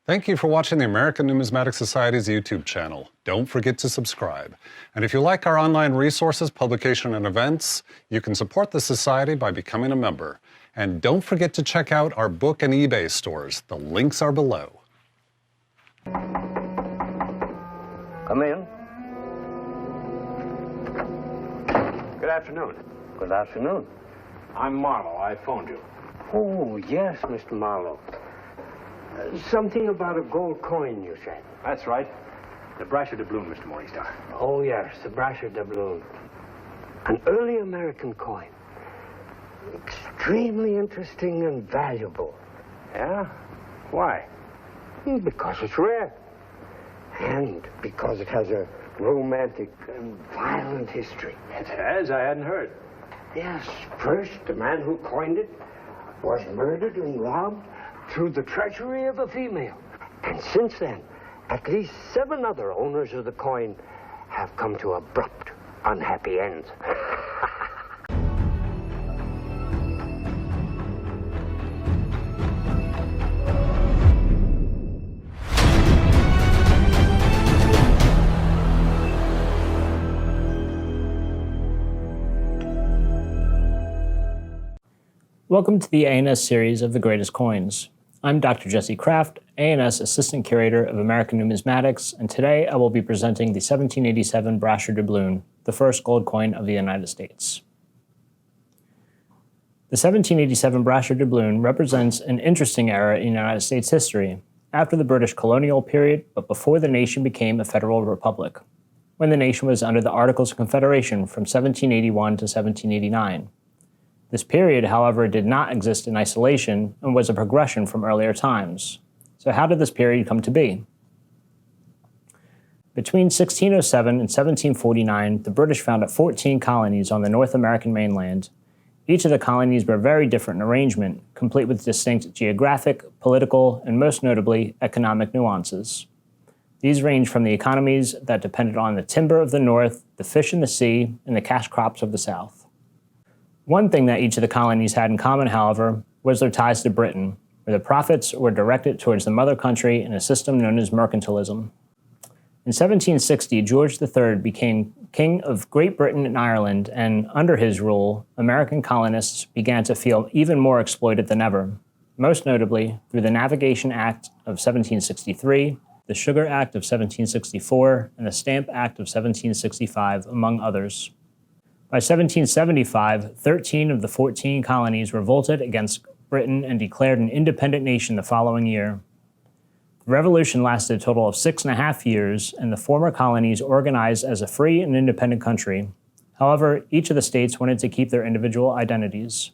Thank you for watching the American Numismatic Society's YouTube channel. Don't forget to subscribe. And if you like our online resources, publication, and events, you can support the Society by becoming a member. And don't forget to check out our book and eBay stores. The links are below. Come in. Good afternoon. Good afternoon. I'm Marlowe. I phoned you. Oh, yes, Mr. Marlowe. Something about a gold coin, you said. That's right. The Brasher Doubloon, Mr. Morningstar. Oh, yes, the Brasher Doubloon. An early American coin. Extremely interesting and valuable. Yeah? Why? Because it's rare. And because it has a romantic and violent history. It has? I hadn't heard. Yes, first, the man who coined it was murdered and robbed through the treachery of a female. And since then, at least 7 other owners of the coin have come to abrupt, unhappy ends. Welcome to the A&S series of The Greatest Coins. I'm Dr. Jesse Kraft, A&S Assistant Curator of American Numismatics, and today I will be presenting the 1787 Brasher Doubloon, the first gold coin of the United States. The 1787 Brasher Doubloon represents an interesting era in United States history, after the British colonial period, but before the nation became a federal republic, when the nation was under the Articles of Confederation from 1781 to 1789. This period, however, did not exist in isolation and was a progression from earlier times. So how did this period come to be? Between 1607 and 1749, the British founded 14 colonies on the North American mainland. Each of the colonies were very different in arrangement, complete with distinct geographic, political, and most notably, economic nuances. These range from the economies that depended on the timber of the North, the fish in the sea, and the cash crops of the South. One thing that each of the colonies had in common, however, was their ties to Britain, where the profits were directed towards the mother country in a system known as mercantilism. In 1760, George III became King of Great Britain and Ireland, and under his rule, American colonists began to feel even more exploited than ever, most notably through the Navigation Act of 1763, the Sugar Act of 1764, and the Stamp Act of 1765, among others. By 1775, 13 of the 14 colonies revolted against Britain and declared an independent nation the following year. The revolution lasted a total of 6.5 years, and the former colonies organized as a free and independent country. However, each of the states wanted to keep their individual identities.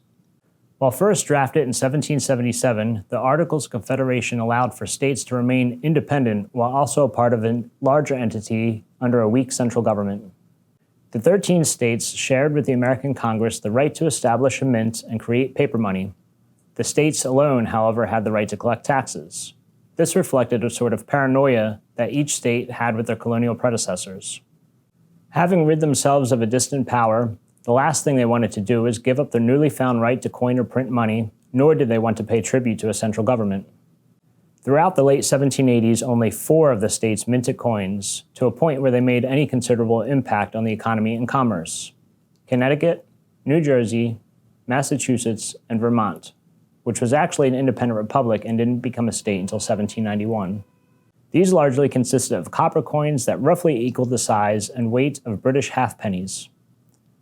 While first drafted in 1777, the Articles of Confederation allowed for states to remain independent while also a part of a larger entity under a weak central government. The 13 states shared with the American Congress the right to establish a mint and create paper money. The states alone, however, had the right to collect taxes. This reflected a sort of paranoia that each state had with their colonial predecessors. Having rid themselves of a distant power, the last thing they wanted to do was give up their newly found right to coin or print money, nor did they want to pay tribute to a central government. Throughout the late 1780s, only 4 of the states minted coins, to a point where they made any considerable impact on the economy and commerce: Connecticut, New Jersey, Massachusetts, and Vermont, which was actually an independent republic and didn't become a state until 1791. These largely consisted of copper coins that roughly equaled the size and weight of British halfpennies,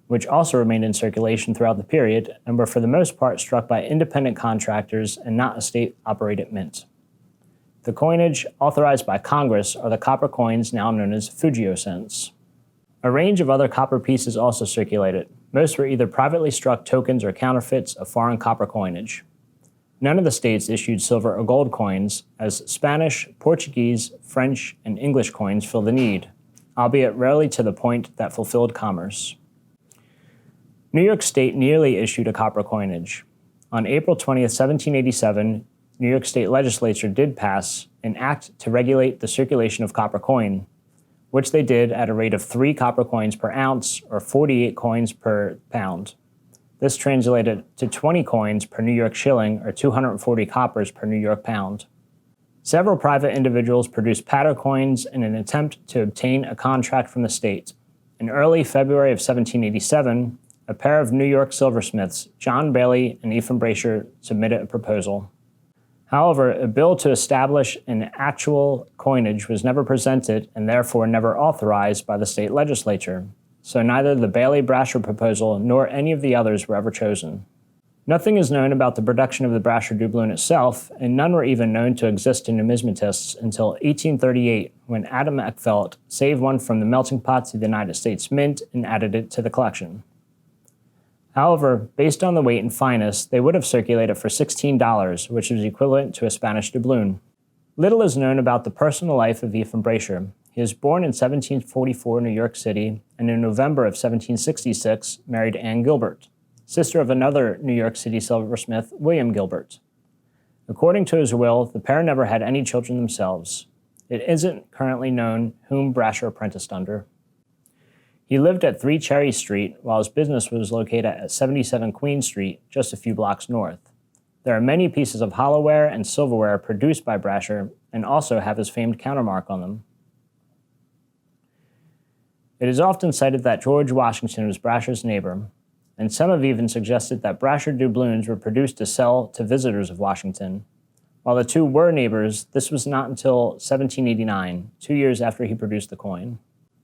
which also remained in circulation throughout the period and were for the most part struck by independent contractors and not a state-operated mint. The coinage authorized by Congress are the copper coins now known as Fugio cents. A range of other copper pieces also circulated. Most were either privately struck tokens or counterfeits of foreign copper coinage. None of the states issued silver or gold coins, as Spanish, Portuguese, French, and English coins fill the need, albeit rarely to the point that fulfilled commerce. New York State nearly issued a copper coinage. On April 20, 1787, New York State Legislature did pass an act to regulate the circulation of copper coin, which they did at a rate of 3 copper coins per ounce, or 48 coins per pound. This translated to 20 coins per New York shilling, or 240 coppers per New York pound. Several private individuals produced powder coins in an attempt to obtain a contract from the state. In early February of 1787, a pair of New York silversmiths, John Bailey and Ephraim Brasher, submitted a proposal. However, a bill to establish an actual coinage was never presented and therefore never authorized by the state legislature, so neither the Bailey-Brasher proposal nor any of the others were ever chosen. Nothing is known about the production of the Brasher doubloon itself, and none were even known to exist to numismatists until 1838, when Adam Eckfeldt saved one from the melting pots of the United States Mint and added it to the collection. However, based on the weight and fineness, they would have circulated for $16, which is equivalent to a Spanish doubloon. Little is known about the personal life of Ephraim Brasher. He was born in 1744 in New York City, and in November of 1766 married Anne Gilbert, sister of another New York City silversmith, William Gilbert. According to his will, the pair never had any children themselves. It isn't currently known whom Brasher apprenticed under. He lived at 3 Cherry Street, while his business was located at 77 Queen Street, just a few blocks north. There are many pieces of hollowware and silverware produced by Brasher and also have his famed countermark on them. It is often cited that George Washington was Brasher's neighbor, and some have even suggested that Brasher doubloons were produced to sell to visitors of Washington. While the two were neighbors, this was not until 1789, 2 years after he produced the coin.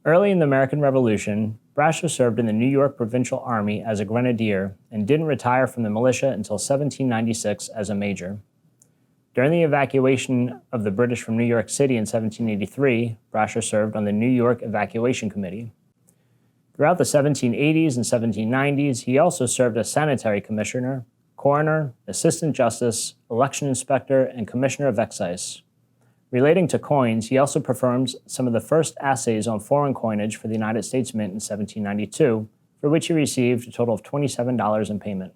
Early in the American Revolution, Brasher served in the New York Provincial Army as a grenadier and didn't retire from the militia until 1796 as a major. During the evacuation of the British from New York City in 1783, Brasher served on the New York Evacuation Committee. Throughout the 1780s and 1790s, he also served as sanitary commissioner, coroner, assistant justice, election inspector, and commissioner of excise. Relating to coins, he also performed some of the first assays on foreign coinage for the United States Mint in 1792, for which he received a total of $27 in payment.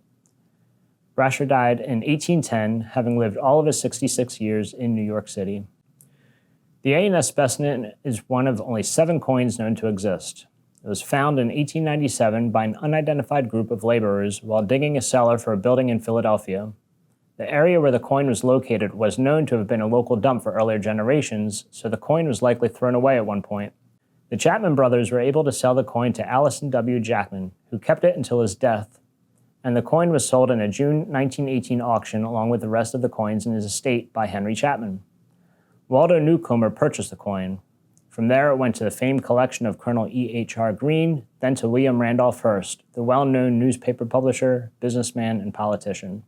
Brasher died in 1810, having lived all of his 66 years in New York City. The A&S specimen is one of only 7 coins known to exist. It was found in 1897 by an unidentified group of laborers while digging a cellar for a building in Philadelphia. The area where the coin was located was known to have been a local dump for earlier generations, so the coin was likely thrown away at one point. The Chapman brothers were able to sell the coin to Allison W. Jackman, who kept it until his death, and the coin was sold in a June 1918 auction along with the rest of the coins in his estate by Henry Chapman. Waldo Newcomer purchased the coin. From there, it went to the famed collection of Colonel E.H.R. Green, then to William Randolph Hearst, the well-known newspaper publisher, businessman, and politician.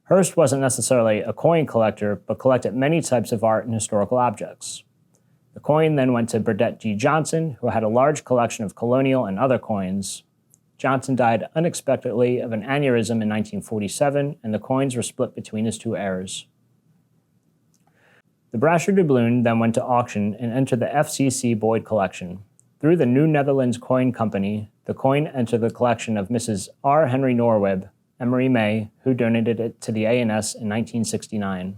Hearst wasn't necessarily a coin collector, but collected many types of art and historical objects. The coin then went to Burdett G. Johnson, who had a large collection of colonial and other coins. Johnson died unexpectedly of an aneurysm in 1947, and the coins were split between his 2 heirs. The Brasher doubloon then went to auction and entered the FCC Boyd collection. Through the New Netherlands Coin Company, the coin entered the collection of Mrs. R. Henry Norweb, Emery May, who donated it to the A&S in 1969.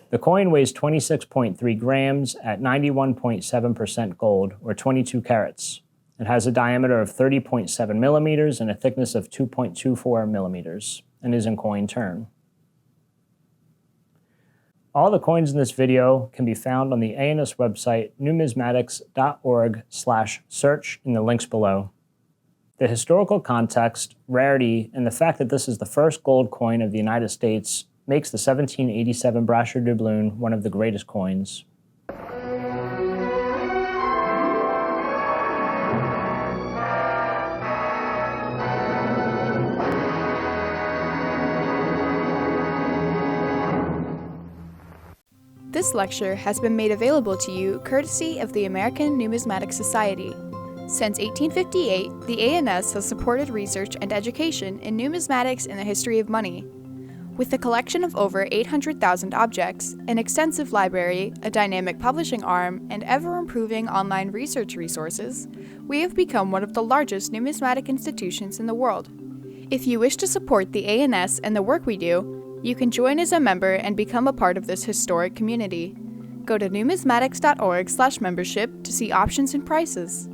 The coin weighs 26.3 grams at 91.7% gold, or 22 carats. It has a diameter of 30.7 millimeters and a thickness of 2.24 millimeters, and is in coin turn. All the coins in this video can be found on the A&S website numismatics.org/search in the links below. The historical context, rarity, and the fact that this is the first gold coin of the United States makes the 1787 Brasher doubloon one of the greatest coins. This lecture has been made available to you courtesy of the American Numismatic Society. Since 1858, the ANS has supported research and education in numismatics and the history of money. With a collection of over 800,000 objects, an extensive library, a dynamic publishing arm, and ever-improving online research resources, we have become one of the largest numismatic institutions in the world. If you wish to support the ANS and the work we do, you can join as a member and become a part of this historic community. Go to numismatics.org/membership to see options and prices.